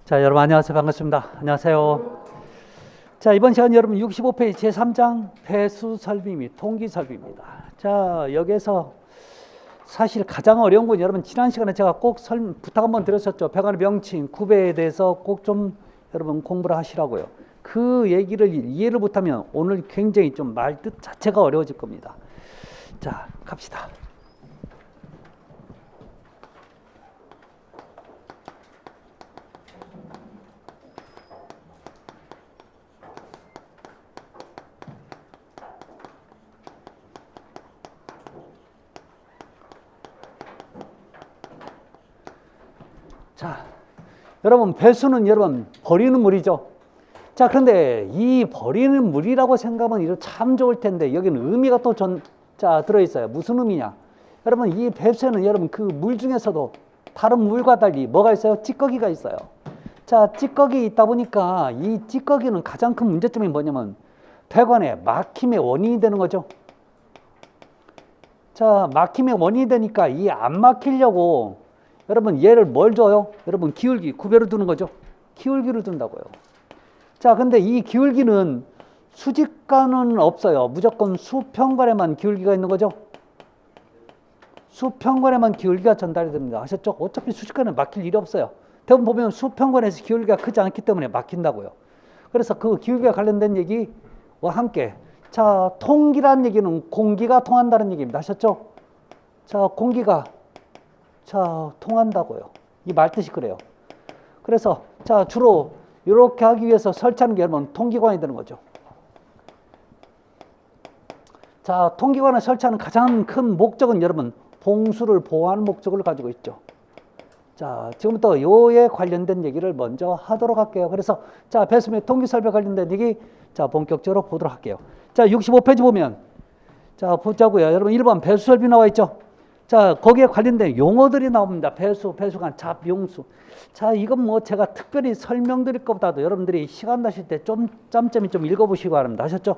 자, 여러분 안녕하세요. 반갑습니다. 안녕하세요. 자, 이번 시간 여러분 65페이지 제3장 배수 설비 및 통기 설비입니다. 자, 여기에서 사실 가장 어려운 건 여러분 지난 시간에 제가 꼭 부탁 한번 드렸었죠. 배관의 명칭, 구배에 대해서 꼭 좀 여러분 공부를 하시라고요. 그 얘기를 이해를 못하면 오늘 굉장히 좀 말 뜻 자체가 어려워질 겁니다. 자, 갑시다. 자, 여러분 배수는 여러분 버리는 물이죠. 자, 그런데 이 버리는 물이라고 생각하면 참 좋을 텐데 여기는 의미가 또 들어있어요. 무슨 의미냐? 여러분 이 배수에는 여러분 그 물 중에서도 다른 물과 달리 뭐가 있어요? 찌꺼기가 있어요. 자, 찌꺼기 있다 보니까 이 찌꺼기는 가장 큰 문제점이 뭐냐면 배관에 막힘의 원인이 되는 거죠. 자, 막힘의 원인이 되니까 이 안 막히려고 여러분 얘를 뭘 줘요? 여러분 기울기, 구배로 두는 거죠. 기울기를 둔다고요. 자, 근데 이 기울기는 수직관은 없어요. 무조건 수평관에만 기울기가 있는 거죠. 수평관에만 기울기가 전달이 됩니다. 아셨죠? 어차피 수직관에 막힐 일이 없어요. 대부분 보면 수평관에서 기울기가 크지 않기 때문에 막힌다고요. 그래서 그 기울기와 관련된 얘기와 함께 자, 통기란 얘기는 공기가 통한다는 얘기입니다. 아셨죠? 자, 공기가 통한다고요. 이 말뜻이 그래요. 그래서 자, 주로 이렇게 하기 위해서 설치하는 게 여러분 통기관이 되는 거죠. 자, 통기관을 설치하는 가장 큰 목적은 여러분 봉수를 보호하는 목적을 가지고 있죠. 자, 지금부터 요에 관련된 얘기를 먼저 하도록 할게요. 그래서 자, 배수 및 통기 설비에 관련된 얘기 자, 본격적으로 보도록 할게요. 자, 65페이지 보면 자, 보자고요. 여러분 1번 배수 설비 나와 있죠. 자, 거기에 관련된 용어들이 나옵니다. 배수, 배수관, 잡, 용수. 자, 이건 뭐 제가 특별히 설명드릴 것보다도 여러분들이 시간 나실 때 좀 짬짬이 좀 읽어보시기 바랍니다. 아셨죠?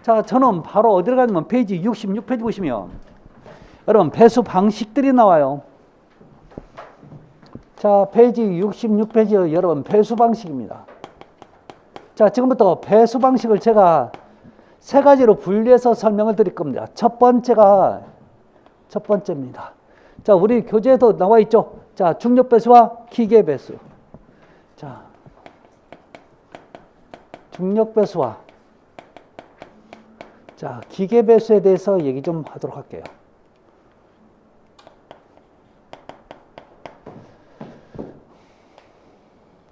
자, 저는 바로 어디로 가냐면 페이지 66페이지 보시면 여러분 배수 방식들이 나와요. 자, 페이지 66페이지 여러분 배수 방식입니다. 자, 지금부터 배수 방식을 제가 세 가지로 분리해서 설명을 드릴 겁니다. 첫 번째입니다. 자, 우리 교재에도 나와 있죠. 자, 중력 배수와 기계 배수. 자, 중력 배수와 자, 기계 배수에 대해서 얘기 좀 하도록 할게요.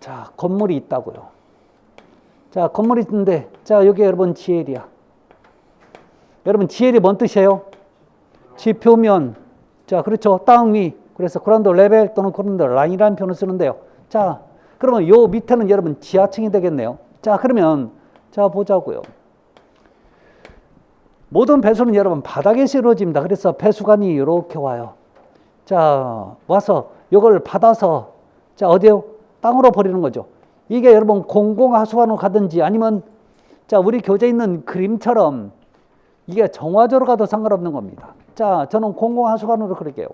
자, 건물이 있다고요. 자, 건물이 있는데 자, 여기 여러분 GL이야. 여러분 GL이 뭔 뜻이에요? 지표면, 자, 그렇죠. 땅 위. 그래서 그라운드 레벨 또는 그라운드 라인이라는 표현을 쓰는데요. 자, 그러면 요 밑에는 여러분 지하층이 되겠네요. 자, 그러면, 자, 보자고요. 모든 배수는 여러분 바닥에서 이루어집니다. 그래서 배수관이 이렇게 와요. 자, 와서 이걸 받아서, 자, 어디요? 땅으로 버리는 거죠. 이게 여러분 공공하수관으로 가든지 아니면, 자, 우리 교재에 있는 그림처럼 이게 정화조로 가도 상관없는 겁니다. 자, 저는 공공하수관으로 그럴게요.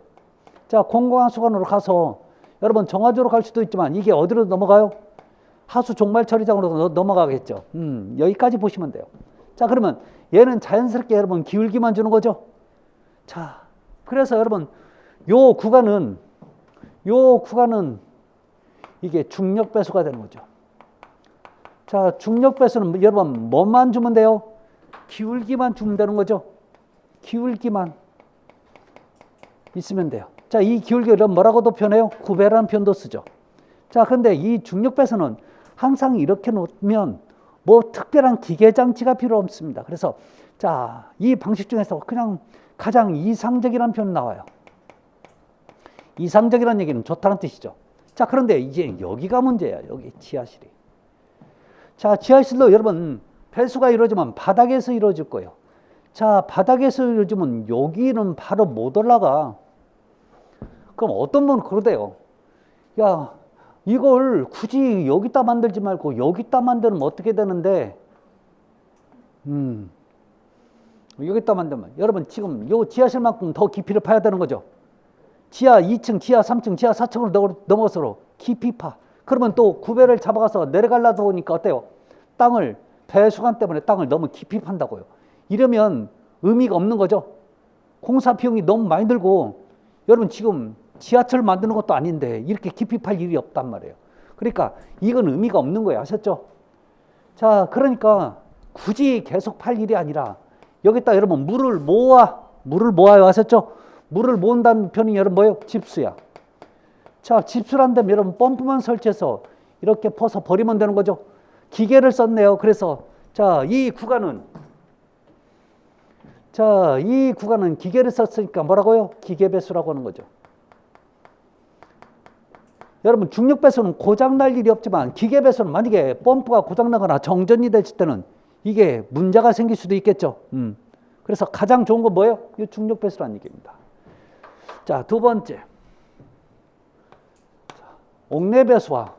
자, 공공하수관으로 가서 여러분 정화조로 갈 수도 있지만 이게 어디로 넘어가요? 하수 종말 처리장으로 넘어가겠죠. 여기까지 보시면 돼요. 자, 그러면 얘는 자연스럽게 여러분 기울기만 주는 거죠. 자, 그래서 여러분 요 구간은 이게 중력 배수가 되는 거죠. 자, 중력 배수는 여러분 뭐만 주면 돼요? 기울기만 주면 되는 거죠. 기울기만 있으면 돼요. 자, 이 기울기를 뭐라고도 표현해요? 구배라는 표현도 쓰죠. 자, 근데 이 중력 배수는 항상 이렇게 놓으면 뭐 특별한 기계 장치가 필요 없습니다. 그래서 자, 이 방식 중에서 그냥 가장 이상적이라는 표현 나와요. 이상적이라는 얘기는 좋다는 뜻이죠. 자, 그런데 이제 여기가 문제야. 여기 지하실이. 자, 지하실도 여러분 배수가 이루어지면 바닥에서 이루어질 거예요. 자, 바닥에서 이루어지면 여기는 바로 못 올라가. 그럼 어떤 분은 그러대요. 야, 이걸 굳이 여기다 만들지 말고 여기다 만들면 어떻게 되는데? 여기다 만들면 여러분 지금 요 지하실만큼 더 깊이를 파야 되는 거죠. 지하 2층, 지하 3층, 지하 4층으로 넘어서 깊이 파. 그러면 또 구배를 잡아가서 내려가려다 보니까 어때요? 땅을, 배수관 때문에 땅을 너무 깊이 판다고요. 이러면 의미가 없는 거죠. 공사 비용이 너무 많이 들고, 여러분 지금 지하철 만드는 것도 아닌데 이렇게 깊이 팔 일이 없단 말이에요. 그러니까 이건 의미가 없는 거예요. 아셨죠? 자, 그러니까 굳이 계속 팔 일이 아니라 여기다 여러분 물을 모아요. 아셨죠? 물을 모은다는 편이 여러분 뭐예요? 집수야. 자, 집수란 데면 여러분 펌프만 설치해서 이렇게 퍼서 버리면 되는 거죠. 기계를 썼네요. 그래서 자, 이 구간은 기계를 썼으니까 뭐라고요? 기계배수라고 하는 거죠. 여러분 중력배수는 고장날 일이 없지만 기계배수는 만약에 펌프가 고장나거나 정전이 됐을 때는 이게 문제가 생길 수도 있겠죠. 그래서 가장 좋은 건 뭐예요? 이 중력배수라는 얘기입니다. 자, 두 번째. 옥내배수와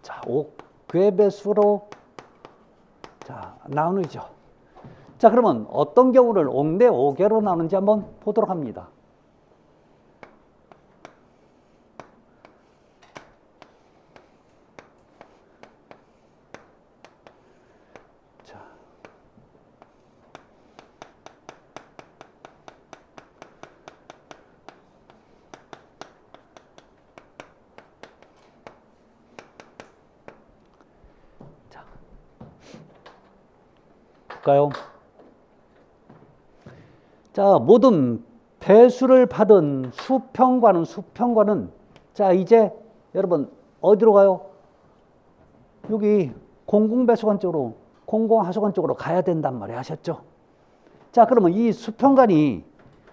자, 옥괴배수로 자, 나누죠. 자, 그러면 어떤 경우를 옥내, 옥외로 나누는지 한번 보도록 합니다. 볼까요? 자, 모든 배수를 받은 수평관은 자, 이제 여러분 어디로 가요? 여기 공공배수관 쪽으로, 공공하수관 쪽으로 가야 된단 말이에요. 아셨죠? 자, 그러면 이 수평관이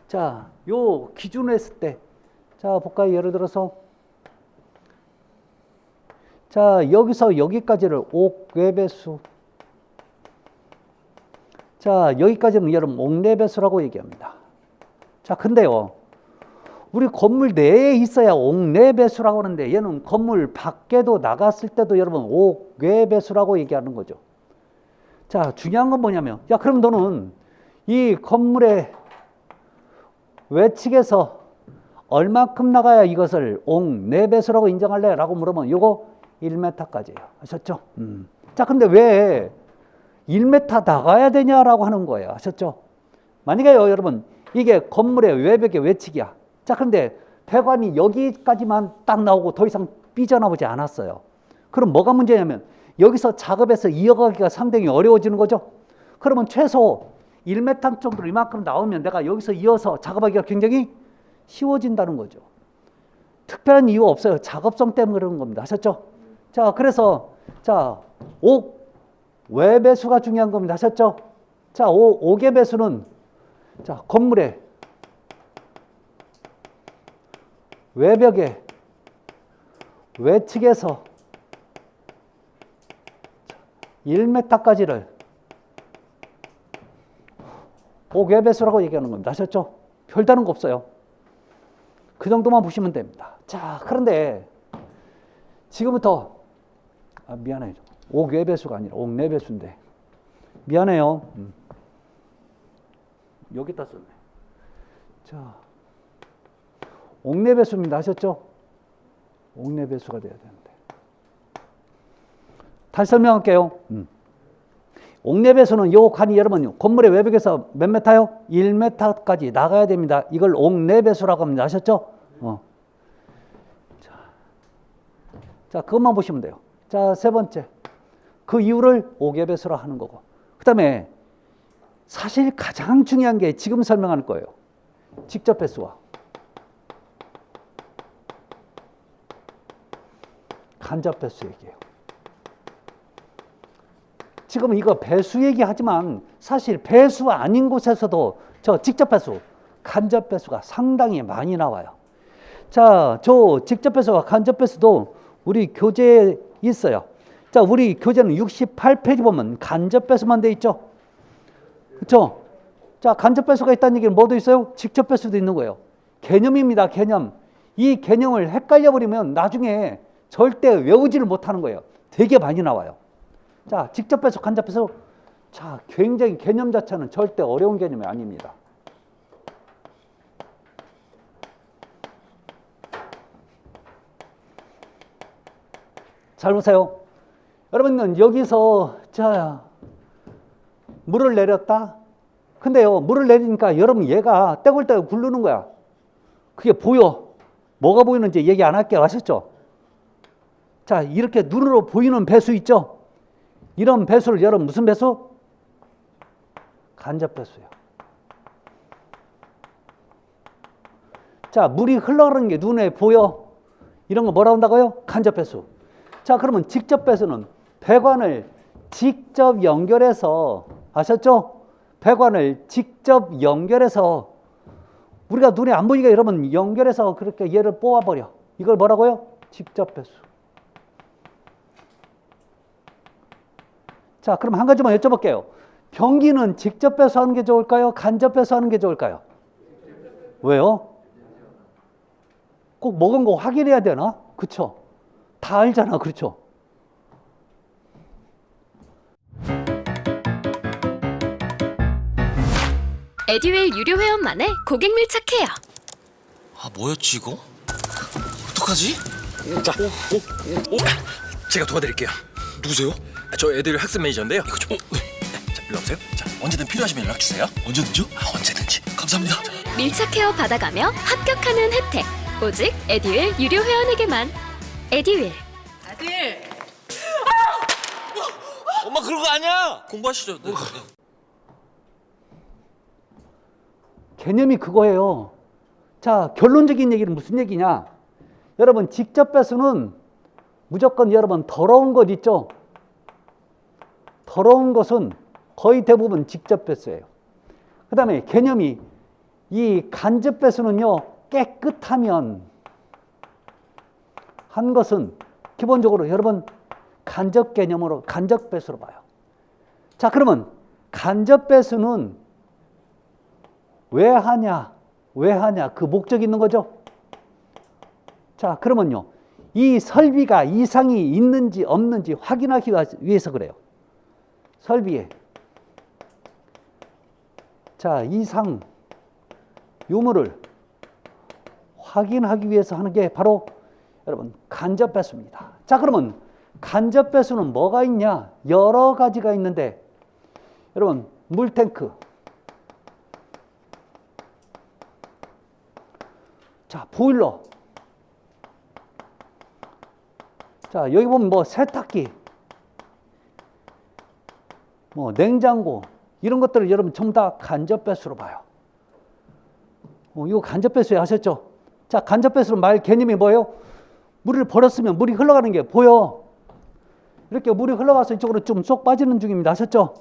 자, 요 기준으로 했을 때 자, 볼까요? 예를 들어서 자, 여기서 여기까지를 옥외배수, 자, 여기까지는 여러분 옥내배수라고 얘기합니다. 자, 근데요, 우리 건물 내에 있어야 옥내배수라고 하는데 얘는 건물 밖에도 나갔을 때도 여러분 옥외배수라고 얘기하는 거죠. 자, 중요한 건 뭐냐면, 야, 그럼 너는 이 건물의 외측에서 얼마큼 나가야 이것을 옥내배수라고 인정할래? 라고 물으면 요거 1m까지예요. 아셨죠? 자, 근데 왜 1m 나가야 되냐라고 하는 거예요. 아셨죠? 만약에요, 여러분, 이게 건물의 외벽의 외측이야. 자, 근데 배관이 여기까지만 딱 나오고 더 이상 삐져나오지 않았어요. 그럼 뭐가 문제냐면 여기서 작업해서 이어가기가 상당히 어려워지는 거죠. 그러면 최소 1m 정도로 이만큼 나오면 내가 여기서 이어서 작업하기가 굉장히 쉬워진다는 거죠. 특별한 이유 없어요. 작업성 때문에 그러는 겁니다. 아셨죠? 자, 그래서 자, 외배수가 중요한 겁니다. 아셨죠? 자, 옥의 배수는 자, 건물의 외벽의 외측에서 1m까지를 옥의 배수라고 얘기하는 겁니다. 아셨죠? 별다른 거 없어요. 그 정도만 보시면 됩니다. 자, 그런데 지금부터 미안해요. 옥외배수가 아니라 옥내배수인데 미안해요. 여기다 썼네. 자, 옥내배수입니다. 아셨죠? 옥내배수가 돼야 되는데 다시 설명할게요. 옥내배수는 요 관이 여러분 건물의 외벽에서 몇 m요? 1m까지 나가야 됩니다. 이걸 옥내배수라고 합니다. 아셨죠? 자, 그것만 보시면 돼요. 자, 세 번째. 그 이유를 옥외배수라 하는 거고. 그 다음에 사실 가장 중요한 게 지금 설명할 거예요. 직접 배수와 간접 배수 얘기예요. 지금 이거 배수 얘기하지만 사실 배수 아닌 곳에서도 저 직접 배수, 간접 배수가 상당히 많이 나와요. 자, 저 직접 배수와 간접 배수도 우리 교재에 있어요. 자, 우리 교재는 68페이지 보면 간접 배수만 돼 있죠. 그렇죠? 자, 간접 배수가 있다는 얘기는 뭐도 있어요? 직접 배수도 있는 거예요. 개념입니다. 개념. 이 개념을 헷갈려 버리면 나중에 절대 외우지를 못하는 거예요. 되게 많이 나와요. 자, 직접 배수, 간접 배수. 자, 굉장히 개념 자체는 절대 어려운 개념이 아닙니다. 잘 보세요. 여러분은 여기서 자 물을 내렸다. 근데요, 물을 내리니까 여러분 얘가 떼굴떼굴 굴르는 거야. 그게 보여. 뭐가 보이는지 얘기 안 할게요. 아셨죠? 자, 이렇게 눈으로 보이는 배수 있죠? 이런 배수를 여러분 무슨 배수? 간접 배수예요. 자, 물이 흘러가는 게 눈에 보여. 이런 거 뭐라고 한다고요? 간접 배수. 자, 그러면 직접 배수는 배관을 직접 연결해서, 아셨죠? 배관을 직접 연결해서 우리가 눈에 안 보이게 여러분 연결해서 그렇게 얘를 뽑아버려. 이걸 뭐라고요? 직접 배수. 자, 그럼 한 가지만 여쭤볼게요. 변기는 직접 배수하는 게 좋을까요? 간접 배수하는 게 좋을까요? 왜요? 꼭 먹은 거 확인해야 되나? 그쵸? 다 알잖아. 그렇죠? 에듀윌 유료 회원만의 고객 밀착해요. 아, 뭐였지 이거? 어떡하지? 자, 제가 도와드릴게요. 누구세요? 저 애들 학습 매니저인데요. 이거 좀. 네. 자, 일로 오세요. 자, 언제든 필요하시면 연락 주세요. 언제든지요? 아, 언제든지. 감사합니다. 밀착 케어 받아가며 합격하는 혜택. 오직 에듀윌 유료 회원에게만. 에듀윌. 아들, 엄마 그런 거 아니야. 공부하시죠. 네. 개념이 그거예요. 자, 결론적인 얘기는 무슨 얘기냐? 여러분, 직접 배수는 무조건 여러분 더러운 것 있죠? 더러운 것은 거의 대부분 직접 배수예요. 그 다음에 개념이 이 간접 배수는요, 깨끗하면 한 것은 기본적으로 여러분 간접 개념으로 간접 배수로 봐요. 자, 그러면 간접 배수는 왜 하냐? 왜 하냐? 그 목적이 있는 거죠. 자, 그러면요, 이 설비가 이상이 있는지 없는지 확인하기 위해서 그래요. 설비에 자, 이상 유무를 확인하기 위해서 하는 게 바로 여러분 간접 배수입니다. 자, 그러면 간접 배수는 뭐가 있냐? 여러 가지가 있는데 여러분 물탱크, 자, 보일러, 자, 여기 보면 뭐 세탁기, 뭐 냉장고, 이런 것들을 여러분 전부 다 간접 배수로 봐요. 이거 간접 배수에 하셨죠? 자, 간접 배수는 말 개념이 뭐예요? 물을 버렸으면 물이 흘러가는 게 보여. 이렇게 물이 흘러가서 이쪽으로 좀 쏙 빠지는 중입니다. 아셨죠?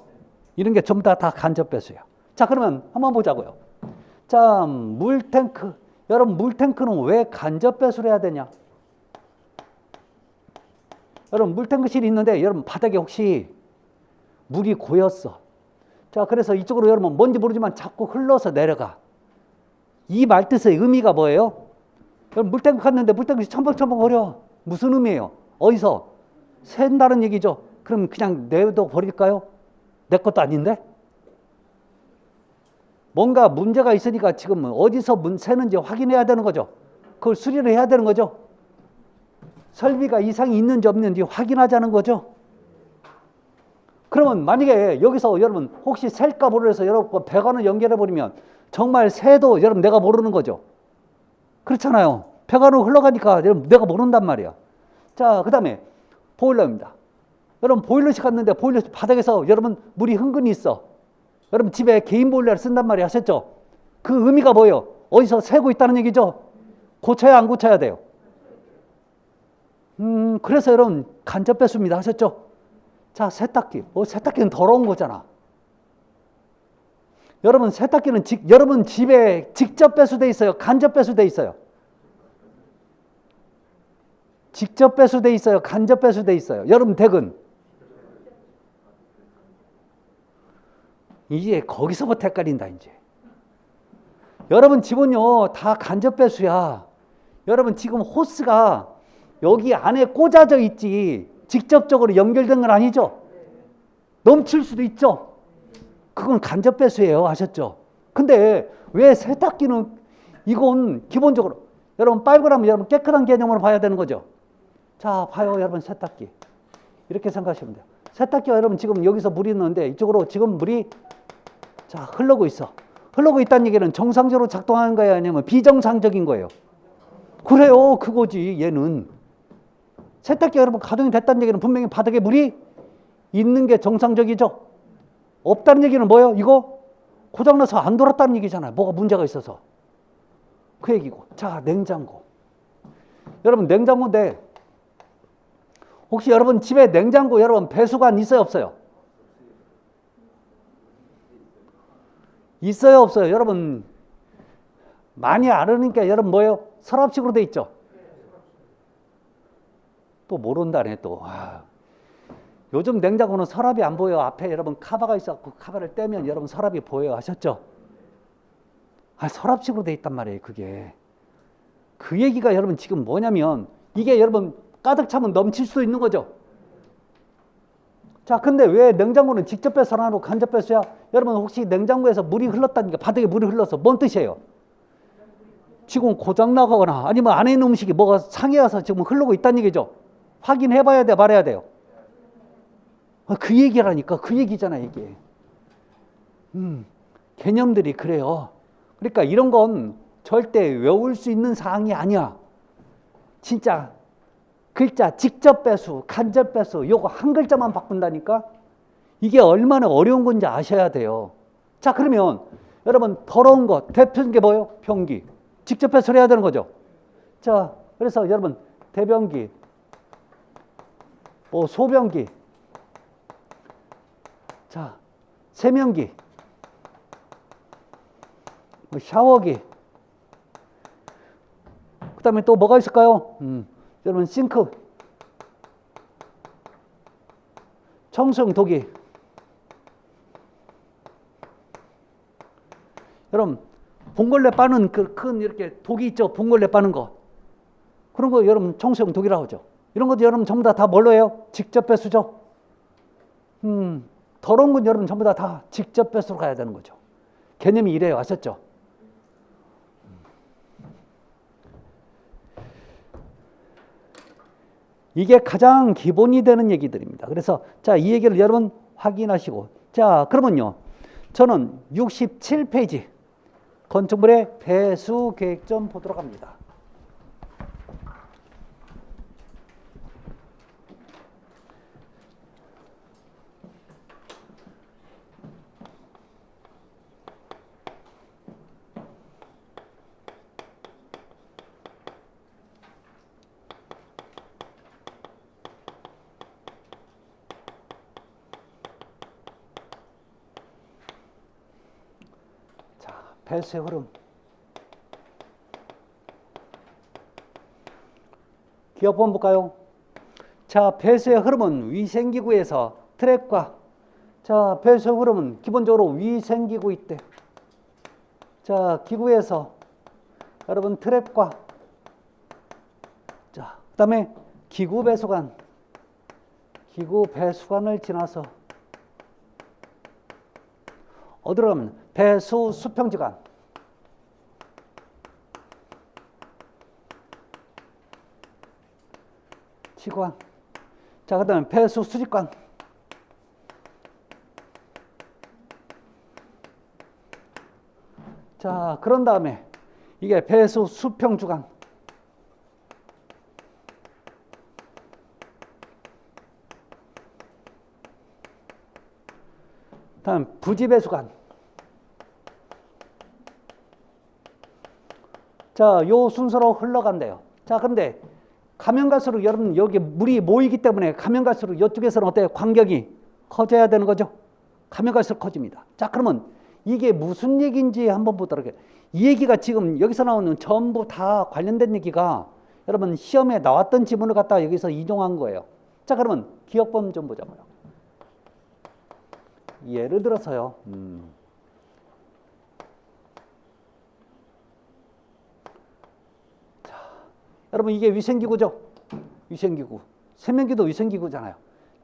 이런 게 전부 다 간접 배수예요. 자, 그러면 한번 보자고요. 자, 물탱크. 여러분, 물탱크는 왜 간접 배수를 해야 되냐? 여러분, 물탱크실이 있는데 여러분 바닥에 혹시 물이 고였어. 자, 그래서 이쪽으로 여러분 뭔지 모르지만 자꾸 흘러서 내려가. 이 말뜻의 의미가 뭐예요? 여러분 물탱크 갔는데 물탱크시 첨벙첨벙 거려. 무슨 의미예요? 어디서? 샌다는 얘기죠. 그럼 그냥 내도 버릴까요? 내 것도 아닌데? 뭔가 문제가 있으니까 지금 어디서 새는지 확인해야 되는 거죠. 그걸 수리를 해야 되는 거죠. 설비가 이상이 있는지 없는지 확인하자는 거죠. 그러면 만약에 여기서 여러분 혹시 셀까 모르해서 여러분 배관을 연결해 버리면 정말 새도 여러분 내가 모르는 거죠. 그렇잖아요. 배관으로 흘러가니까 여러분 내가 모른단 말이야. 자, 그 다음에 보일러입니다. 여러분 보일러실 갔는데 보일러실 바닥에서 여러분 물이 흥건히 있어. 여러분 집에 개인 보일러를 쓴단 말이야. 아셨죠? 그 의미가 뭐예요? 어디서 새고 있다는 얘기죠? 고쳐야 안 고쳐야 돼요? 그래서 여러분 간접 배수입니다. 하셨죠? 자, 세탁기. 세탁기는 더러운 거잖아. 여러분 세탁기는 여러분 집에 직접 배수돼 있어요? 간접 배수돼 있어요? 직접 배수돼 있어요? 간접 배수돼 있어요? 여러분 댁은? 이제 거기서부터 헷갈린다 이제. 여러분 집은요 다 간접 배수야. 여러분 지금 호스가 여기 안에 꽂아져 있지 직접적으로 연결된 건 아니죠? 넘칠 수도 있죠? 그건 간접 배수예요. 아셨죠? 근데 왜 세탁기는 이건 기본적으로 여러분 빨고 나면 여러분 깨끗한 개념으로 봐야 되는 거죠? 자, 봐요, 여러분, 세탁기. 이렇게 생각하시면 돼요. 세탁기가 여러분 지금 여기서 물이 있는데 이쪽으로 지금 물이 자, 흐르고 있어. 흐르고 있다는 얘기는 정상적으로 작동하는 거예요? 아니면 비정상적인 거예요? 그래요, 그거지, 얘는. 세탁기가 여러분 가동이 됐다는 얘기는 분명히 바닥에 물이 있는 게 정상적이죠? 없다는 얘기는 뭐예요? 이거 고장나서 안 돌았다는 얘기잖아요. 뭐가 문제가 있어서. 그 얘기고. 자, 냉장고. 여러분, 냉장고인데 혹시 여러분 집에 냉장고 여러분 배수관 있어요, 없어요? 있어요, 없어요? 여러분 많이 알으니까 여러분 뭐예요? 서랍식으로 돼 있죠? 또 모른다네 또. 요즘 냉장고는 서랍이 안 보여. 앞에 여러분 카바가 있어갖고 카바를 떼면 여러분 서랍이 보여요. 하셨죠? 서랍식으로 돼 있단 말이에요, 그게. 그 얘기가 여러분 지금 뭐냐면 이게 여러분 가득 차면 넘칠 수도 있는 거죠. 자, 근데 왜 냉장고는 직접 배수 안 하고 간접 배수야? 여러분 혹시 냉장고에서 물이 흘렀다니까 바닥에 물이 흘러서 뭔 뜻이에요? 지금 고장 나거나 아니면 안에 있는 음식이 뭐가 상해와서 지금 흐르고 있다는 얘기죠. 확인해 봐야 돼, 말해야 돼요? 그 얘기라니까. 그 얘기잖아, 이게. 개념들이 그래요. 그러니까 이런 건 절대 외울 수 있는 사항이 아니야. 진짜 글자 직접 배수, 간접 배수 요거 한 글자만 바꾼다니까 이게 얼마나 어려운 건지 아셔야 돼요. 자, 그러면 여러분 더러운 것 대표적인 게 뭐예요? 변기. 직접 배수를 해야 되는 거죠. 자, 그래서 여러분 대변기, 소변기, 자, 세면기, 샤워기, 그 다음에 또 뭐가 있을까요? 여러분 싱크, 청소용 도기. 여러분 봉골레 빠는 그 큰 이렇게 독이 있죠? 봉골레 빠는 거. 그런 거 여러분 청소용 독이라고 하죠. 이런 것도 여러분 전부 다 뭘로 해요? 직접 배수죠. 더러운 건 여러분 전부 다 직접 배수로 가야 되는 거죠. 개념이 이래요. 아셨죠? 이게 가장 기본이 되는 얘기들입니다. 그래서 자, 이 얘기를 여러분 확인하시고, 자, 그러면요, 저는 67페이지 건축물의 배수 계획 좀 보도록 합니다. 배수의 흐름. 기억 한번 볼까요? 자, 배수의 흐름은 위생기구에서 트랩과, 자, 배수의 흐름은 기본적으로 위생기구 있대. 자, 기구에서 여러분 트랩과, 자, 그 다음에 기구 배수관을 지나서 어디로 가면 배수 수평지관, 지관, 자, 그 다음에 배수 수직관, 자, 그런 다음에 이게 배수 수평주관, 다음 부지배수관. 자, 요 순서로 흘러간대요. 자, 근데 가면 갈수록 여러분 여기 물이 모이기 때문에 가면 갈수록 이쪽에서는 어때요? 간격이 커져야 되는 거죠. 가면 갈수록 커집니다. 자, 그러면 이게 무슨 얘기인지 한번 보도록 해요. 이 얘기가 지금 여기서 나오는 전부 다 관련된 얘기가 여러분 시험에 나왔던 지문을 갖다가 여기서 인용한 거예요. 자, 그러면 기억법 좀 보자고요. 예를 들어서요. 자, 여러분 이게 위생기구죠. 위생기구. 세면기도 위생기구잖아요.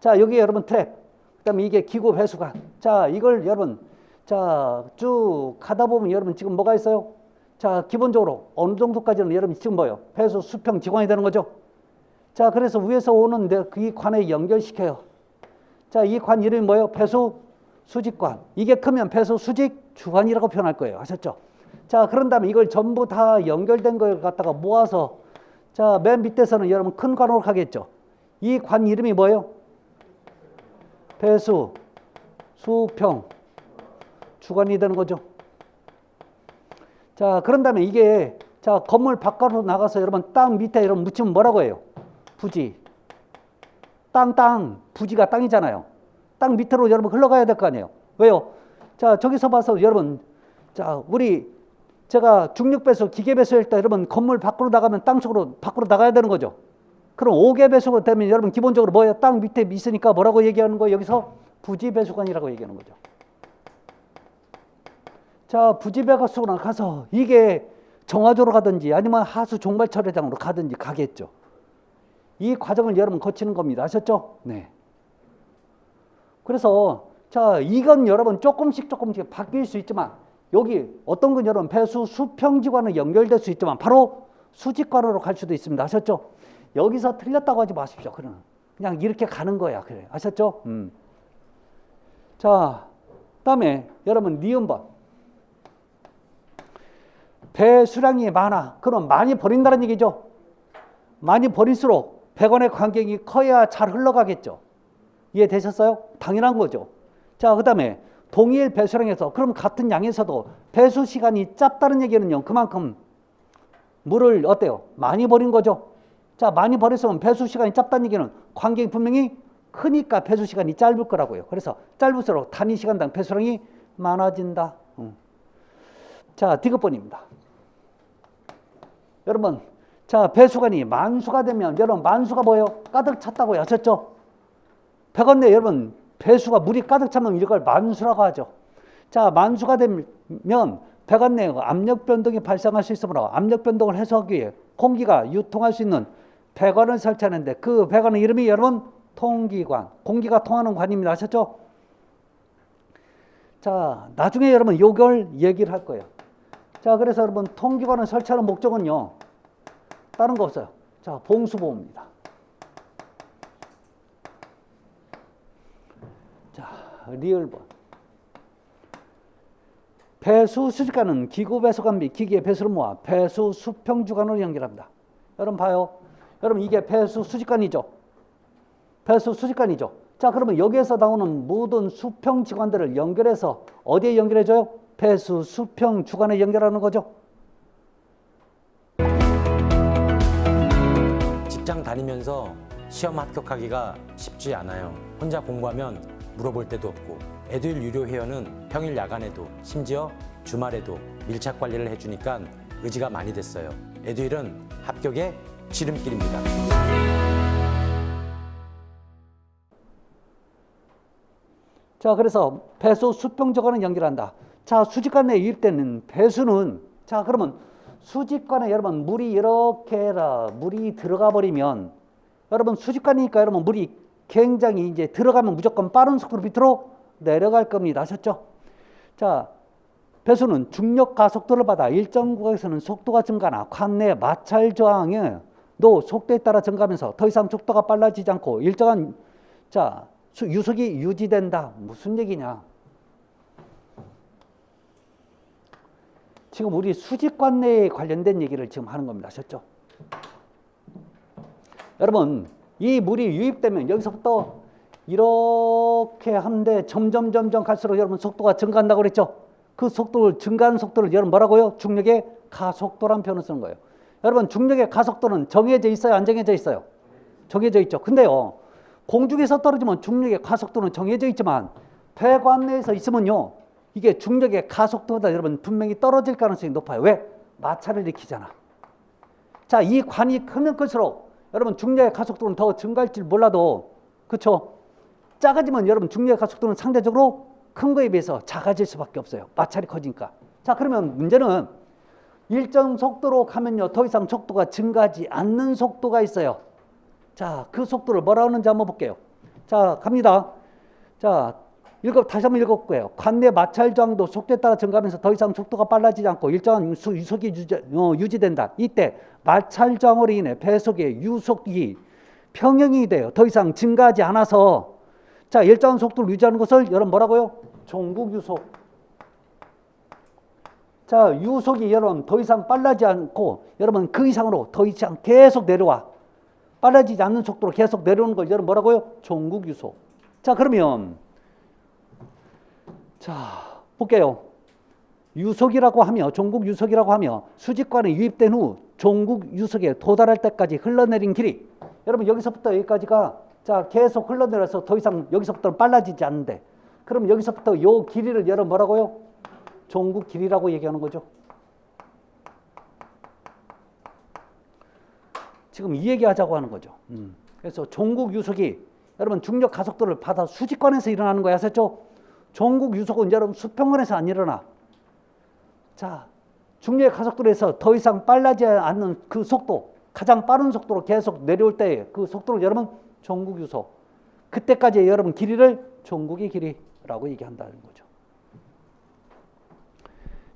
자, 여기 여러분 트랩. 그다음에 이게 기구 배수관. 자, 이걸 여러분 자, 쭉 가다 보면 여러분 지금 뭐가 있어요? 자, 기본적으로 어느 정도까지는 여러분 지금 뭐예요? 배수 수평 지관이 되는 거죠. 자, 그래서 위에서 오는 이 관에 연결시켜요. 자, 이 관 이름이 뭐예요? 배수 수직관. 이게 크면 배수 수직 주관이라고 표현할 거예요. 아셨죠? 자, 그런 다음에 이걸 전부 다 연결된 걸 갖다가 모아서 자, 맨 밑에서는 여러분 큰 관으로 가겠죠. 이 관 이름이 뭐예요? 배수 수평 주관이 되는 거죠. 자, 그런 다음에 이게 자, 건물 바깥으로 나가서 여러분 땅 밑에 여러분 묻히면 뭐라고 해요? 부지. 땅. 부지가 땅이잖아요. 땅 밑으로 여러분 흘러가야 될 거 아니에요. 왜요? 자, 저기서 봐서 여러분, 자, 제가 중력배수, 기계배수일 때 여러분 건물 밖으로 나가면 땅 속으로 밖으로 나가야 되는 거죠. 그럼 5개 배수가 되면 여러분 기본적으로 뭐예요? 땅 밑에 있으니까 뭐라고 얘기하는 거예요? 여기서 부지배수관이라고 얘기하는 거죠. 자, 부지배수관 가서 이게 정화조로 가든지 아니면 하수 종발처리장으로 가든지 가겠죠. 이 과정을 여러분 거치는 겁니다. 아셨죠? 네. 그래서 자, 이건 여러분 조금씩 바뀔 수 있지만 여기 어떤 건 여러분 배수 수평지관으로 연결될 수 있지만 바로 수직관으로 갈 수도 있습니다. 아셨죠? 여기서 틀렸다고 하지 마십시오. 그냥 이렇게 가는 거야. 그래. 아셨죠? 자, 그다음에 여러분 니은번. 배수량이 많아. 그럼 많이 버린다는 얘기죠. 많이 버릴수록 배관의 간격이 커야 잘 흘러가겠죠. 이해되셨어요? 당연한 거죠. 자, 그 다음에 동일 배수량에서 그럼 같은 양에서도 배수 시간이 짧다는 얘기는요. 그만큼 물을 어때요? 많이 버린 거죠. 자, 많이 버렸으면 배수 시간이 짧다는 얘기는 간격이 분명히 크니까 배수 시간이 짧을 거라고요. 그래서 짧을수록 단위 시간당 배수량이 많아진다. 자, 디귿번입니다. 여러분, 자, 배수관이 만수가 되면 여러분 만수가 뭐예요? 가득 찼다고요. 아셨죠? 배관 내 여러분 배수가 물이 가득 차면 이걸 만수라고 하죠. 자, 만수가 되면 배관 내에 압력 변동이 발생할 수 있으므로 압력 변동을 해소하기 위해 공기가 유통할 수 있는 배관을 설치하는데 그 배관의 이름이 여러분 통기관, 공기가 통하는 관입니다. 아셨죠? 자, 나중에 여러분 이걸 얘기를 할 거예요. 자, 그래서 여러분 통기관을 설치하는 목적은요. 다른 거 없어요. 자, 봉수보호입니다. 자, 리을번. 배수 수직관은 기구 배수관 및 기기의 배수를 모아 배수 수평 주관으로 연결합니다. 여러분 봐요. 여러분 이게 배수 수직관이죠. 배수 수직관이죠. 자, 그러면 여기에서 나오는 모든 수평 지관들을 연결해서 어디에 연결해줘요? 배수 수평 주관에 연결하는 거죠. 직장 다니면서 시험 합격하기가 쉽지 않아요. 혼자 공부하면 물어볼 데도 없고 에듀윌 유료 회원은 평일 야간에도 심지어 주말에도 밀착 관리를 해주니까 의지가 많이 됐어요. 에듀윌은 합격의 지름길입니다. 자, 그래서 배수 수평 주관을 연결한다. 자, 수직관에 유입되는 배수는 자, 그러면 수직관에 여러분 물이 이렇게 물이 들어가 버리면 여러분 수직관이니까 여러분 물이 굉장히 이제 들어가면 무조건 빠른 속도로 밑으로 내려갈 겁니다. 아셨죠? 자, 배수는 중력 가속도를 받아 일정 구간에서는 속도가 증가나 관 내 마찰 저항의 속도에 따라 증가하면서 더 이상 속도가 빨라지지 않고 일정한 자, 유속이 유지된다. 무슨 얘기냐? 지금 우리 수직관 내에 관련된 얘기를 지금 하는 겁니다. 아셨죠? 여러분, 이 물이 유입되면 여기서부터 이렇게 하는데 점점 갈수록 여러분 속도가 증가한다고 그랬죠? 그 속도를 증가하는 속도를 여러분 뭐라고요? 중력의 가속도라는 표현을 쓰는 거예요. 여러분, 중력의 가속도는 정해져 있어요? 안 정해져 있어요? 정해져 있죠. 근데요, 공중에서 떨어지면 중력의 가속도는 정해져 있지만 배관 내에서 있으면요, 이게 중력의 가속도보다 여러분 분명히 떨어질 가능성이 높아요. 왜? 마찰을 일으키잖아. 자, 이 관이 크면 클수록 여러분 중력의 가속도는 더 증가할지 몰라도 그렇죠? 작아지면 여러분 중력의 가속도는 상대적으로 큰 거에 비해서 작아질 수밖에 없어요. 마찰이 커지니까. 자, 그러면 문제는 일정 속도로 가면요 더 이상 속도가 증가하지 않는 속도가 있어요. 자, 그 속도를 뭐라 하는지 한번 볼게요. 자, 갑니다. 자, 다시 한번 읽어볼게요. 관내 마찰 저항도 속도에 따라 증가하면서 더 이상 속도가 빨라지지 않고 일정한 유속이 유지된다. 이때 마찰 저항으로 인해 배속의 유속이 평형이 돼요. 더 이상 증가하지 않아서 자, 일정한 속도를 유지하는 것을 여러분 뭐라고요? 종국 유속. 자, 유속이 여러분 더 이상 빨라지지 않고 여러분 그 이상으로 더 이상 계속 내려와. 빨라지지 않는 속도로 계속 내려오는 걸 여러분 뭐라고요? 종국 유속. 자, 그러면 자, 볼게요. 유속이라고 하며 종국 유속이라고 하며 수직관에 유입된 후 종국 유속에 도달할 때까지 흘러내린 길이 여러분 여기서부터 여기까지가 자, 계속 흘러내려서 더 이상 여기서부터는 빨라지지 않는데 그럼 여기서부터 요 길이를 여러분 뭐라고요? 종국 길이라고 얘기하는 거죠. 지금 이 얘기하자고 하는 거죠. 그래서 종국 유속이 여러분 중력 가속도를 받아 수직관에서 일어나는 거야. 아셨죠? 종국 유속은 여러분 수평관에서 안 일어나. 자, 중력의 가속도에서 더 이상 빨라지지 않는 그 속도, 가장 빠른 속도로 계속 내려올 때 그 속도를 여러분 종국 유속. 그때까지 여러분 길이를 종국의 길이라고 얘기한다는 거죠.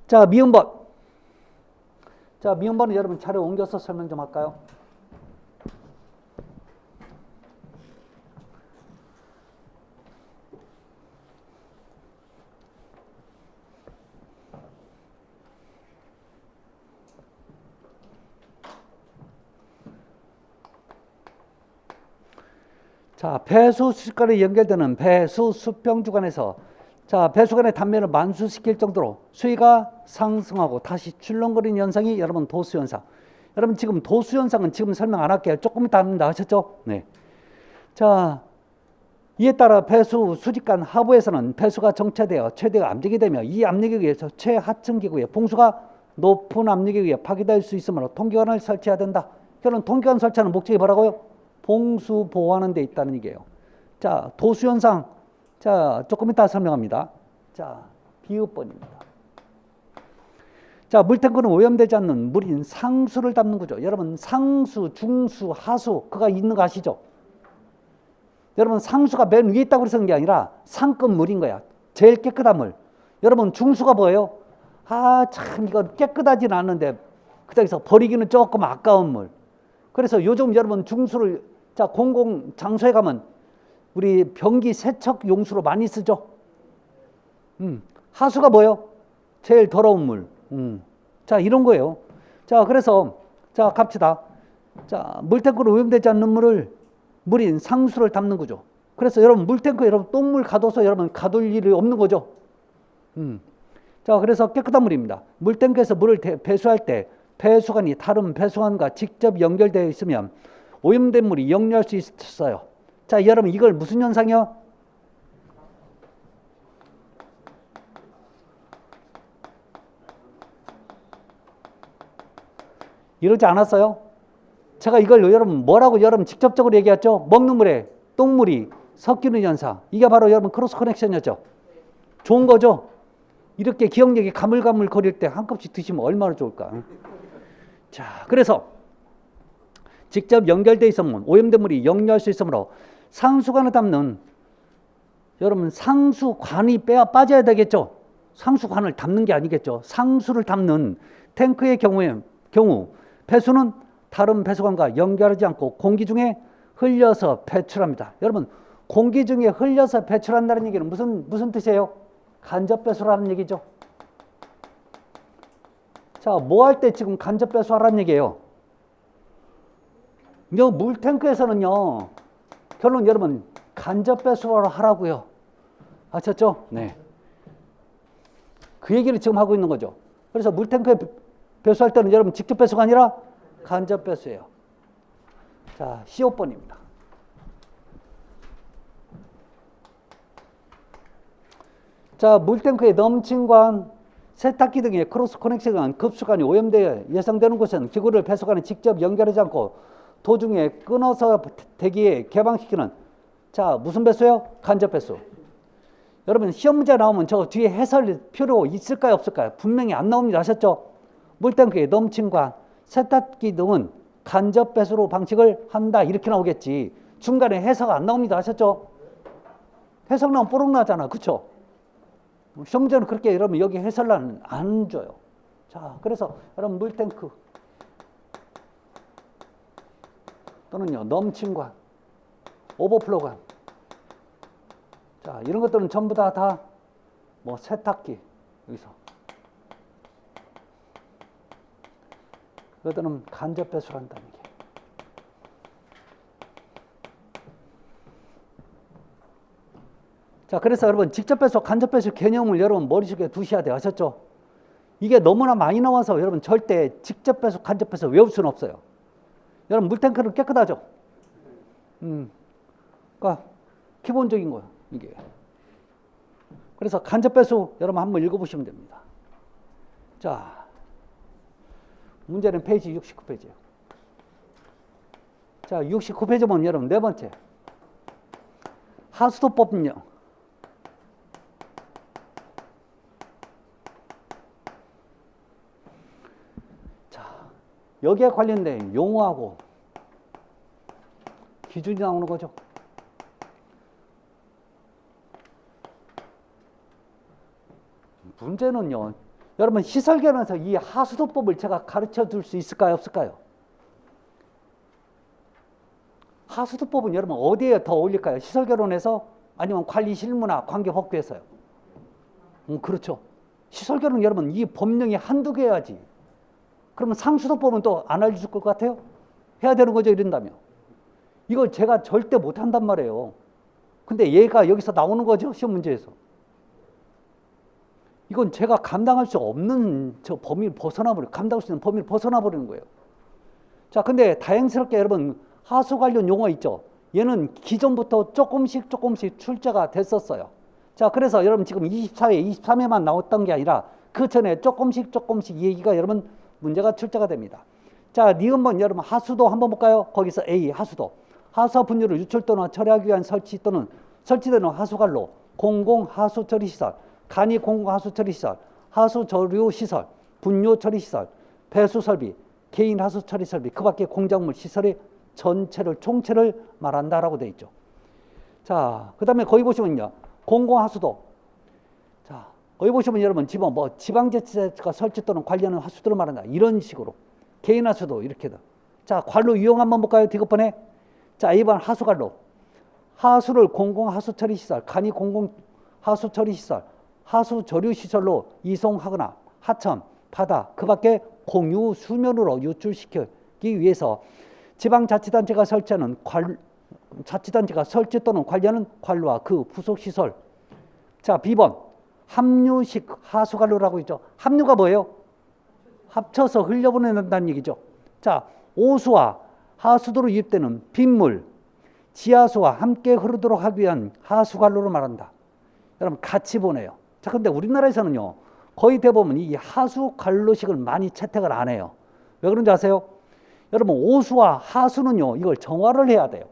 자, 미음번. 자, 미음번은 여러분 차례 옮겨서 설명 좀 할까요? 자, 배수 수직관에 연결되는 배수 수평 주간에서 자, 배수관의 단면을 만수시킬 정도로 수위가 상승하고 다시 출렁거리는 현상이 여러분 도수 현상. 여러분 지금 도수 현상은 지금 설명 안 할게요. 조금 이따 합니다. 아셨죠? 네. 자, 이에 따라 배수 수직관 하부에서는 배수가 정체되어 최대가 압력이 되며 이 압력에 의해서 최하층 기구의 봉수가 높은 압력에 의해 파괴될 수 있으므로 통기관을 설치해야 된다. 결론 통기관 설치하는 목적이 뭐라고요? 봉수 보호하는 데 있다는 얘기예요. 자, 도수 현상. 자, 조금 이따 설명합니다. 자, 비읍번입니다. 자, 물탱크는 오염되지 않는 물인 상수를 담는 거죠. 여러분 상수, 중수, 하수 그가 있는 거 아시죠? 여러분 상수가 맨 위에 있다고 그래서 그런 게 아니라 상급 물인 거야. 제일 깨끗한 물. 여러분 중수가 뭐예요? 아, 참 이거 깨끗하진 않은데 그다음에서 버리기는 조금 아까운 물. 그래서 요즘 여러분 중수를 자, 공공 장소에 가면 우리 변기 세척 용수로 많이 쓰죠. 하수가 뭐예요? 제일 더러운 물. 자, 이런 거예요. 자, 그래서 자, 갑시다. 자, 물탱크로 오염되지 않는 물인 상수를 담는 거죠. 그래서 여러분 물탱크 여러분 똥물 가둬서 여러분 가둘 일이 없는 거죠. 자, 그래서 깨끗한 물입니다. 물탱크에서 물을 배수할 때 배수관이 다른 배수관과 직접 연결되어 있으면 오염된 물이 역류할 수 있어요. 자, 여러분 이걸 무슨 현상이요? 이러지 않았어요? 제가 이걸 여러분 뭐라고 여러분 직접적으로 얘기했죠? 먹는 물에 똥물이 섞이는 현상. 이게 바로 여러분 크로스 커넥션이었죠. 좋은 거죠? 이렇게 기억력이 가물가물 거릴 때 한 컵씩 드시면 얼마나 좋을까? 자, 그래서 직접 연결되어 있으면 오염된 물이 역류할 수 있으므로 상수관을 담는 여러분 상수관이 빠져야 되겠죠. 상수관을 담는 게 아니겠죠. 상수를 담는 탱크의 경우 배수는 다른 배수관과 연결하지 않고 공기 중에 흘려서 배출합니다. 여러분 공기 중에 흘려서 배출한다는 얘기는 무슨 뜻이에요? 간접 배수라는 얘기죠. 자, 뭐 할 때 지금 간접 배수하라는 얘기예요? 요 물탱크에서는요, 결론 여러분 간접 배수를 하라고요. 아셨죠? 네. 그 얘기를 지금 하고 있는 거죠. 그래서 물탱크에 배수할 때는 여러분 직접 배수가 아니라 간접 배수예요. 자, 15번입니다. 자, 물탱크의 넘친관, 세탁기 등의 크로스 커넥션과 급수관이 오염되어 예상되는 곳은 기구를 배수관에 직접 연결하지 않고 도중에 끊어서 대기에 개방시키는 자, 무슨 배수예요? 간접 배수. 여러분 시험 문제 나오면 저 뒤에 해설 필요 있을까요? 없을까요? 분명히 안 나옵니다. 아셨죠? 물탱크의 넘친관, 세탁기 등은 간접 배수로 방식을 한다 이렇게 나오겠지. 중간에 해석 안 나옵니다. 아셨죠? 해석 나오면 뽀록 나잖아. 그렇죠? 시험 문제는 그렇게 여러분 여기 해설란 안 줘요. 자, 그래서 여러분 물탱크 또는요 넘친관 오버플로우감. 자, 이런 것들은 전부 다 뭐 세탁기 여기서 이것들은 간접 배수를 한다는 게. 자, 그래서 여러분 직접 배수, 간접 배수 개념을 여러분 머릿속에 두셔야 돼요. 아셨죠? 이게 너무나 많이 나와서 여러분 절대 직접 배수, 간접 배수 외울 수는 없어요. 여러분 물탱크는 깨끗하죠? 그러니까 기본적인 거예요, 이게. 그래서 간접 배수 여러분 한번 읽어보시면 됩니다. 자, 문제는 페이지 69페이지예요. 자, 69페이지 보면 여러분 네 번째 하수도법은요. 자, 여기에 관련된 용어하고 기준이 나오는 거죠. 문제는요, 여러분 시설개론에서 이 하수도법을 제가 가르쳐 줄 수 있을까요, 없을까요? 하수도법은 여러분 어디에 더 어울릴까요? 시설개론에서 아니면 관리실무나 관계법규에서요? 그렇죠. 시설개론 여러분 이 법령이 한두 개여야지. 그러면 상수도법은 또 안 알려줄 것 같아요? 해야 되는 거죠, 이런다면. 이걸 제가 절대 못한단 말이에요. 근데 얘가 여기서 나오는 거죠, 시험 문제에서. 이건 제가 감당할 수 없는 저 범위를 벗어나버려, 감당할 수 있는 범위를 벗어나버리는 거예요. 자, 근데 다행스럽게 여러분 하수 관련 용어 있죠. 얘는 기존부터 조금씩 출제가 됐었어요. 자, 그래서 여러분 지금 24회, 23회만 나왔던 게 아니라 그 전에 조금씩 얘기가 여러분 문제가 출제가 됩니다. 자, 니은번 여러분 하수도 한번 볼까요? 거기서 A 하수도. 하수와 분유를 유출 또는 처리하기 위한 설치 또는 설치되는 하수관로, 공공하수처리시설, 간이 공공하수처리시설, 하수저류시설, 분유처리시설, 배수설비, 개인 하수처리설비, 그 밖에 공작물 시설의 전체를 총체를 말한다라고 되어 있죠. 자, 그 다음에 거기 보시면요. 공공하수도. 자, 거기 보시면 여러분 지방자치제가 설치 또는 관리하는 하수도를 말한다. 이런 식으로. 개인 하수도 이렇게다. 자, 관로 유형 한번 볼까요? 디귿번에. 자, A번 하수관로. 하수를 공공하수처리시설, 간이 공공하수처리시설, 하수저류시설로 이송하거나 하천, 바다, 그 밖에 공유 수면으로 유출시키기 위해서 지방자치단체가 설치하는 자치단체가 설치 또는 관리하는 관로와 그 부속시설. 자, B번 합류식 하수관로라고 있죠. 합류가 뭐예요? 합쳐서 흘려보낸다는 얘기죠. 자, 오수와 하수도로 유입되는 빗물, 지하수와 함께 흐르도록 하기 위한 하수관로를 말한다. 여러분 같이 보내요. 자, 근데 우리나라에서는요, 거의 대부분 이 하수관로식을 많이 채택을 안 해요. 왜 그런지 아세요? 여러분 오수와 하수는요, 이걸 정화를 해야 돼요.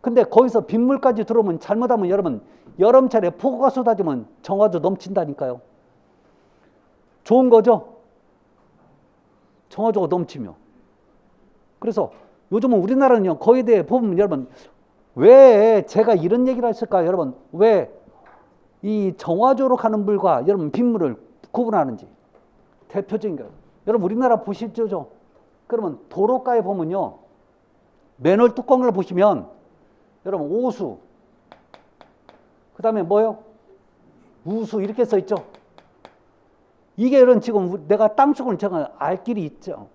근데 거기서 빗물까지 들어오면 잘못하면 여러분 여름철에 폭우가 쏟아지면 정화도 넘친다니까요. 좋은 거죠? 정화조가 넘치며. 그래서 요즘은 우리나라는요, 거기에 대해 보면 여러분 왜 제가 이런 얘기를 했을까요? 여러분 왜 이 정화조로 가는 물과 여러분 빗물을 구분하는지 대표적인 거예요. 여러분 우리나라 보시죠. 그러면 도로가에 보면요, 맨홀 뚜껑을 보시면 여러분 오수, 그 다음에 뭐요? 우수 이렇게 써 있죠. 이게 이런 지금 내가 땅속은 제가 알 길이 있죠.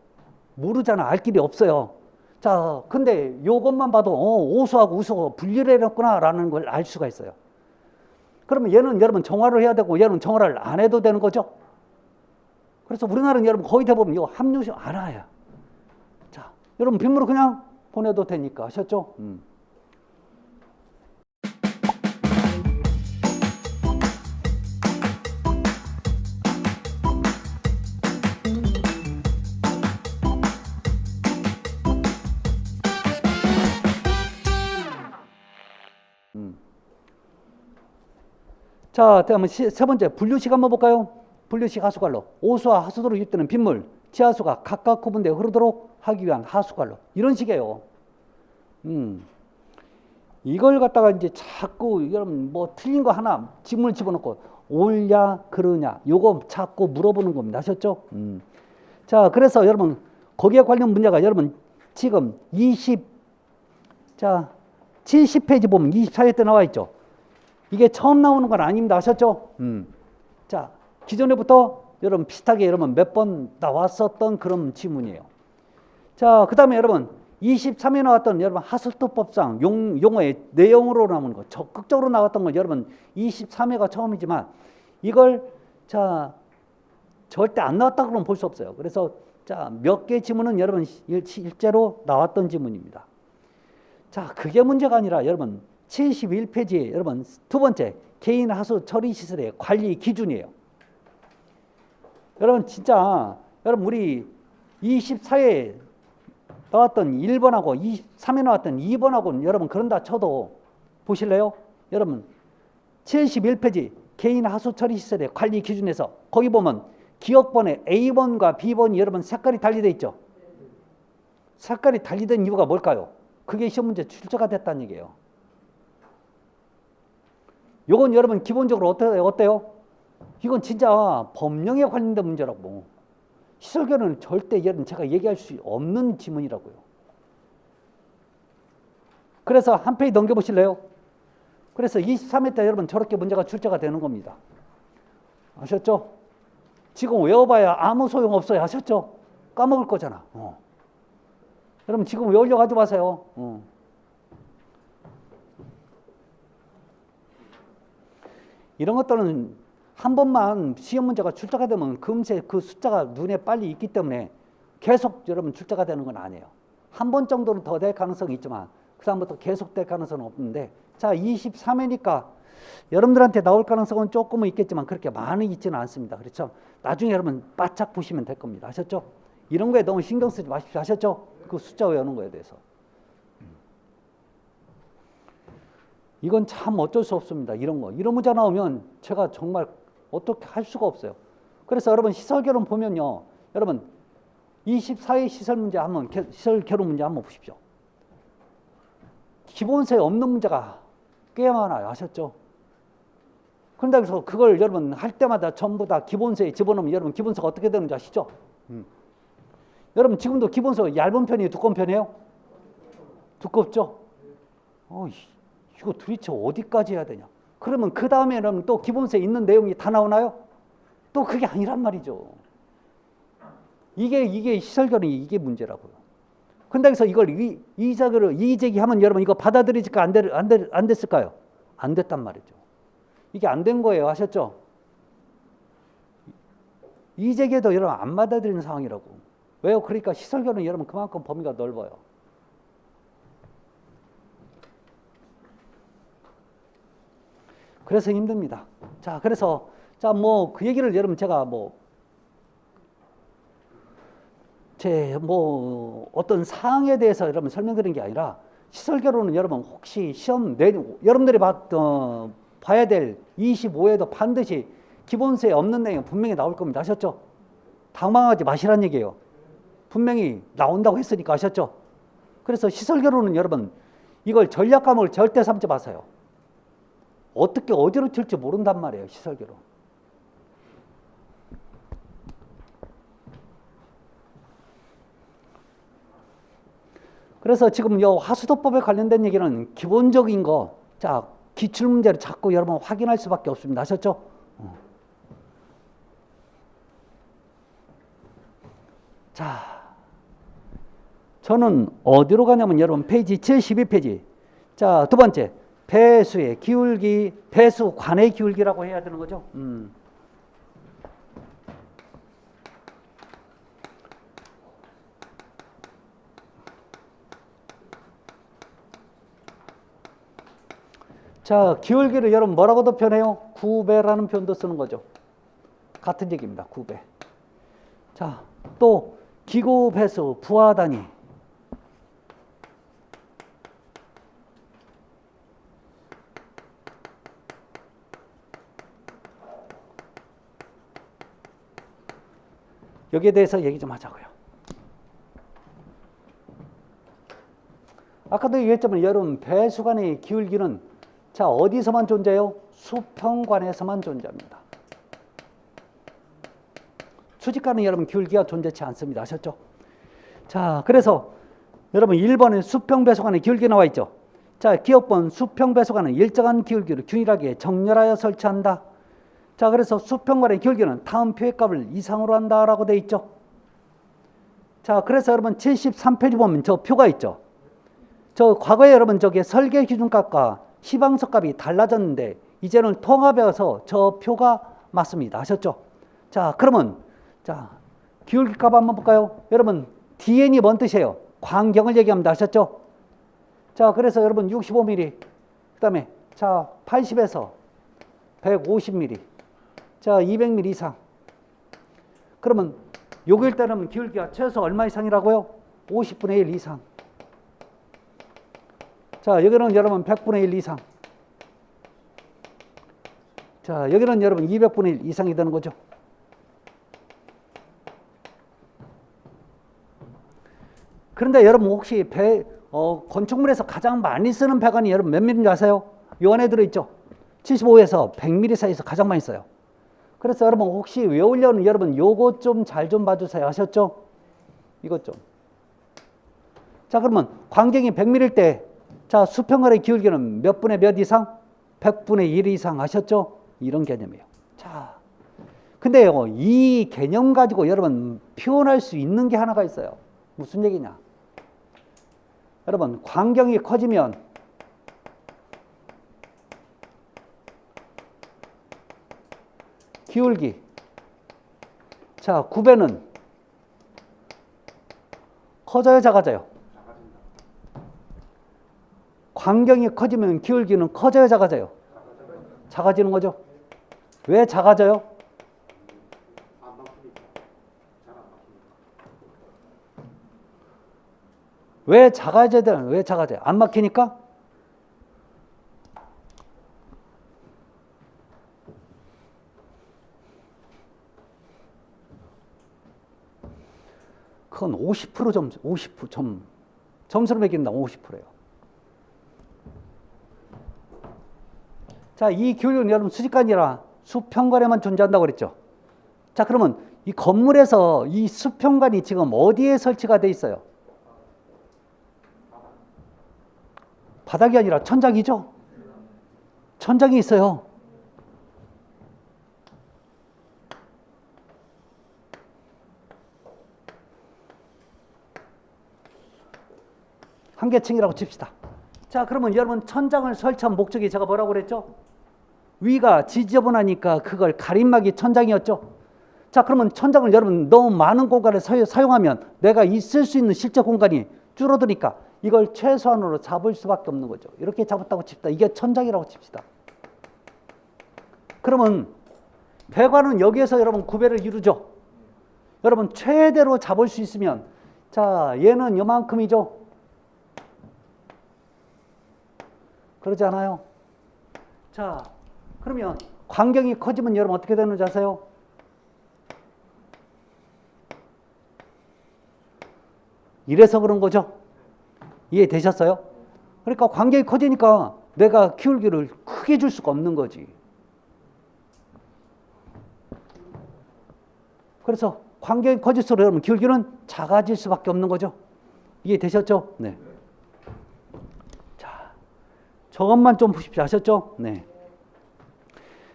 모르잖아. 알 길이 없어요. 자, 근데 요것만 봐도 오수하고 우수가 분리를 해놨구나 라는 걸 알 수가 있어요. 그러면 얘는 여러분 정화를 해야 되고 얘는 정화를 안 해도 되는 거죠. 그래서 우리나라는 여러분 거의 대부분 이거 합류식 안 해요. 자, 여러분 빗물을 그냥 보내도 되니까. 아셨죠? 자, 다음은 세 번째 분류식 한번 볼까요? 분류식 하수관로. 오수와 하수도로 유입되는 빗물, 지하수가 각각 구분되어 흐르도록 하기 위한 하수관로. 이런 식이에요. 이걸 갖다가 이제 자꾸 여러분 뭐 틀린 거 하나 질문을 집어넣고 옳냐 그러냐 요거 자꾸 물어보는 겁니다. 아셨죠? 자, 그래서 여러분 거기에 관련 문제가 여러분 지금 70페이지 보면 24회 때 나와 있죠. 이게 처음 나오는 건 아닙니다. 아셨죠? 자, 기존에부터 여러분 비슷하게 여러분 몇 번 나왔었던 그런 지문이에요. 자, 그 다음에 여러분 23회 나왔던 여러분 하수도법상 용어의 내용으로 나오는 거, 적극적으로 나왔던 건 여러분 23회가 처음이지만 이걸 자 절대 안 나왔다 그러면 볼 수 없어요. 그래서 자, 몇 개 지문은 여러분 실제로 나왔던 지문입니다. 자, 그게 문제가 아니라 여러분 71페이지에 여러분 두 번째 개인 하수 처리 시설의 관리 기준이에요. 여러분 진짜 여러분 우리 24회 나왔던 1번하고 23회 나왔던 2번하고는 여러분 그런다 쳐도 보실래요? 여러분 71페이지 개인 하수 처리 시설의 관리 기준에서 거기 보면 기억번에 A번과 B번이 여러분 색깔이 달리돼 있죠. 색깔이 달리된 이유가 뭘까요? 그게 시험 문제 출제가 됐다는 얘기예요. 요건 여러분 기본적으로 어때요? 이건 진짜 법령에 관련된 문제라고. 시설교는 절대 여러분 제가 얘기할 수 없는 지문이라고요. 그래서 한 페이지 넘겨보실래요? 그래서 23회 때 여러분 저렇게 문제가 출제가 되는 겁니다. 아셨죠? 지금 외워봐야 아무 소용없어요. 아셨죠? 까먹을 거잖아. 여러분 지금 외우려고 하지 마세요. 이런 것들은 한 번만 시험 문제가 출제가 되면 금세 그 숫자가 눈에 빨리 있기 때문에 계속 여러분 출제가 되는 건 아니에요. 한 번 정도는 더 될 가능성이 있지만 그 다음부터 계속 될 가능성은 없는데, 자 23회니까 여러분들한테 나올 가능성은 조금은 있겠지만 그렇게 많이 있지는 않습니다. 그렇죠? 나중에 여러분 바짝 보시면 될 겁니다. 아셨죠? 이런 거에 너무 신경 쓰지 마십시오. 아셨죠? 그 숫자 외우는 거에 대해서. 이건 참 어쩔 수 없습니다. 이런 거. 이런 문제 나오면 제가 정말 어떻게 할 수가 없어요. 그래서 여러분 시설결혼 보면요. 여러분 24회 시설 문제 한번, 시설결혼 문제 한번 보십시오. 기본서에 없는 문제가 꽤 많아요. 아셨죠? 그런데 그래서 그걸 여러분 할 때마다 전부 다 기본서에 집어넣으면 여러분 기본서가 어떻게 되는지 아시죠? 여러분 지금도 기본서 얇은 편이에요? 두꺼운 편이에요? 두껍죠? 이거 도대체 어디까지 해야 되냐? 그러면 그 다음에 여러분 또 기본서에 있는 내용이 다 나오나요? 또 그게 아니란 말이죠. 이게 시설결혼이 이게 문제라고요. 근데 여기서 이걸 이의제기하면 여러분 이거 받아들이질까 안 됐을까요? 안 됐단 말이죠. 이게 안 된 거예요. 아셨죠? 이의제기해도 여러분 안 받아들이는 상황이라고. 왜요? 그러니까 시설결혼은 여러분 그만큼 범위가 넓어요. 그래서 힘듭니다. 자, 그래서 자, 뭐 그 얘기를 여러분 제가 어떤 사항에 대해서 여러분 설명드린 게 아니라 시설결혼은 여러분 혹시 시험 여러분들이 봐야 될 25회도 반드시 기본서에 없는 내용 분명히 나올 겁니다. 아셨죠? 당황하지 마시란 얘기예요. 분명히 나온다고 했으니까. 아셨죠? 그래서 시설결혼은 여러분 이걸 전략 과목을 절대 삼지 마세요. 어떻게 어디로 튈지 모른단 말이에요. 시설결혼. 그래서 지금 요 하수도법에 관련된 얘기는 기본적인 거, 자 기출문제를 자꾸 여러분 확인할 수밖에 없습니다. 아셨죠? 자, 저는 어디로 가냐면 여러분 페이지 72페이지. 자, 두 번째 배수의 기울기, 배수관의 기울기라고 해야 되는 거죠. 자, 기울기를 여러분 뭐라고도 표현해요? 구배라는 표현도 쓰는 거죠. 같은 얘기입니다. 구배. 자, 또 기구 배수 부하 단위. 여기에 대해서 얘기 좀 하자고요. 아까도 얘기했지만 여러분 배수관의 기울기는 자 어디서만 존재해요? 수평관에서만 존재합니다. 수직관은 여러분 기울기가 존재치 않습니다. 아셨죠? 자, 그래서 여러분 1번에 수평배수관의 기울기 나와 있죠. 자, 기억본 수평 배수관은 일정한 기울기를 균일하게 정렬하여 설치한다. 자, 그래서 수평관의 기울기는 다음 표의 값을 이상으로 한다라고 돼 있죠. 자, 그래서 여러분 73페이지 보면 저 표가 있죠. 저 과거에 여러분 저게 설계 기준값과 시방서 값이 달라졌는데 이제는 통합해서 저 표가 맞습니다. 아셨죠? 자, 그러면 자, 기울기 값 한번 볼까요? 여러분 DN이 뭔 뜻이에요? 광경을 얘기합니다. 아셨죠? 자, 그래서 여러분 65mm, 그 다음에 자 80에서 150mm, 자 200mm 이상. 그러면 요길 때는 기울기가 최소 얼마 이상이라고요? 50분의 1 이상. 자, 여기는 여러분 100분의 1 이상. 자, 여기는 여러분 200분의 1 이상이 되는 거죠. 그런데 여러분 혹시 건축물에서 가장 많이 쓰는 배관이 여러분 몇 밀인지 아세요? 요 안에 들어있죠? 75에서 100mm 사이에서 가장 많이 써요. 그래서 여러분 혹시 외우려는 여러분 요거 좀 잘 좀 봐주세요. 아셨죠? 이것 좀. 자, 그러면 광경이 100mm일 때 자, 수평관의 기울기는 몇 분의 몇 이상? 100분의 1 이상. 아셨죠? 이런 개념이에요. 자, 근데요, 이 개념 가지고 여러분 표현할 수 있는 게 하나가 있어요. 무슨 얘기냐? 여러분, 광경이 커지면 기울기. 자, 9배는 커져요, 작아져요? 광경이 커지면 기울기는 커져요, 작아져요? 작아지는 거죠. 왜 작아져요? 왜 작아져야 되나? 왜 작아져요? 안 막히니까? 그건 50% 점수로 매긴다. 50%예요. 자, 이 기울기는 여러분 수직관이라 수평관에만 존재한다고 그랬죠. 자, 그러면 이 건물에서 이 수평관이 지금 어디에 설치가 돼 있어요? 바닥이 아니라 천장이죠. 천장이 있어요. 한 계층이라고 칩시다. 자, 그러면 여러분 천장을 설치한 목적이 제가 뭐라고 그랬죠? 위가 지저분하니까 그걸 가림막이 천장이었죠. 자, 그러면 천장을 여러분 너무 많은 공간을 사용하면 내가 있을 수 있는 실제 공간이 줄어드니까 이걸 최소한으로 잡을 수밖에 없는 거죠. 이렇게 잡았다고 칩시다. 이게 천장이라고 칩시다. 그러면 배관은 여기에서 여러분 구배를 이루죠. 여러분 최대로 잡을 수 있으면 자, 얘는 요만큼이죠. 그러지 않아요? 자, 그러면 광경이 커지면 여러분 어떻게 되는지 아세요? 이래서 그런 거죠. 이해되셨어요? 그러니까 광경이 커지니까 내가 기울기를 크게 줄 수가 없는 거지. 그래서 광경이 커질수록 여러분 기울기는 작아질 수밖에 없는 거죠. 이해되셨죠? 네. 자, 저것만 좀 보십시오. 아셨죠? 네.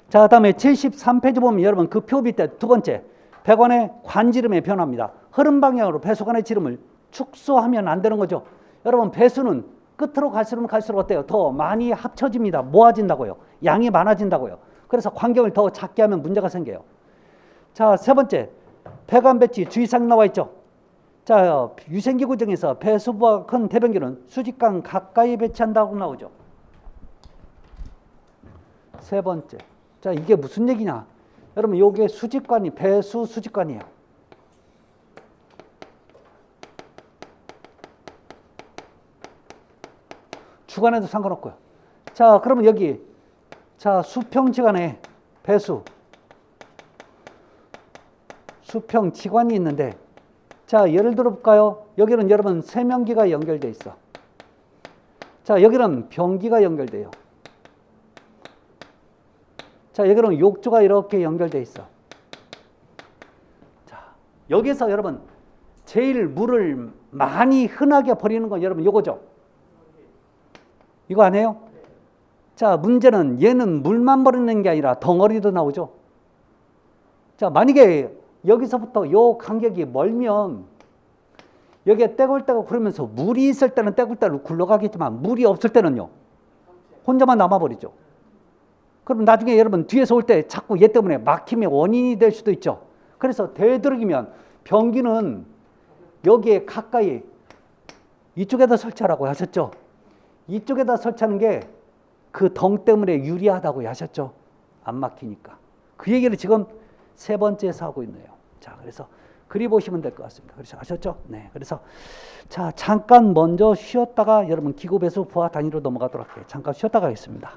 자, 다음에 73페이지 보면 여러분 그 표 밑에 두 번째 배관의 관지름의 변화입니다. 흐름 방향으로 배수관의 지름을 축소하면 안 되는 거죠. 여러분 배수는 끝으로 갈수록 어때요? 더 많이 합쳐집니다. 모아진다고요. 양이 많아진다고요. 그래서 광경을 더 작게 하면 문제가 생겨요. 자, 세 번째 배관 배치 주의사항 나와 있죠. 자, 유생기구 중에서 배수부가 큰 대변기는 수직관 가까이 배치한다고 나오죠. 세 번째. 자, 이게 무슨 얘기냐? 여러분 요게 수직관이 배수 수직관이에요. 주관에도 상관없고요. 자, 그러면 여기 자, 수평지관에 배수 수평지관이 있는데 자, 예를 들어 볼까요? 여기는 여러분 세면기가 연결돼 있어. 자, 여기는 변기가 연결돼요. 자, 여기는 욕조가 이렇게 연결돼 있어. 자, 여기서 여러분 제일 물을 많이 흔하게 버리는 건 여러분 요거죠. 이거 아니에요? 자, 문제는 얘는 물만 버리는 게 아니라 덩어리도 나오죠. 자, 만약에 여기서부터 요 간격이 멀면 여기에 떼굴떼굴 그러면서 물이 있을 때는 떼굴떼굴 굴러가겠지만 물이 없을 때는요. 혼자만 남아버리죠. 그럼 나중에 여러분 뒤에서 올 때 자꾸 얘 때문에 막힘의 원인이 될 수도 있죠. 그래서 되도록이면 변기는 여기에 가까이 이쪽에다 설치하라고 하셨죠. 이쪽에다 설치하는 게 그 덩 때문에 유리하다고 하셨죠. 안 막히니까. 그 얘기를 지금 세 번째에서 하고 있네요. 자, 그래서 그리 보시면 될 것 같습니다. 그래서 아셨죠? 네. 그래서 자, 잠깐 먼저 쉬었다가 여러분 기구 배수 부하 단위로 넘어가도록 할게요. 잠깐 쉬었다가 하겠습니다.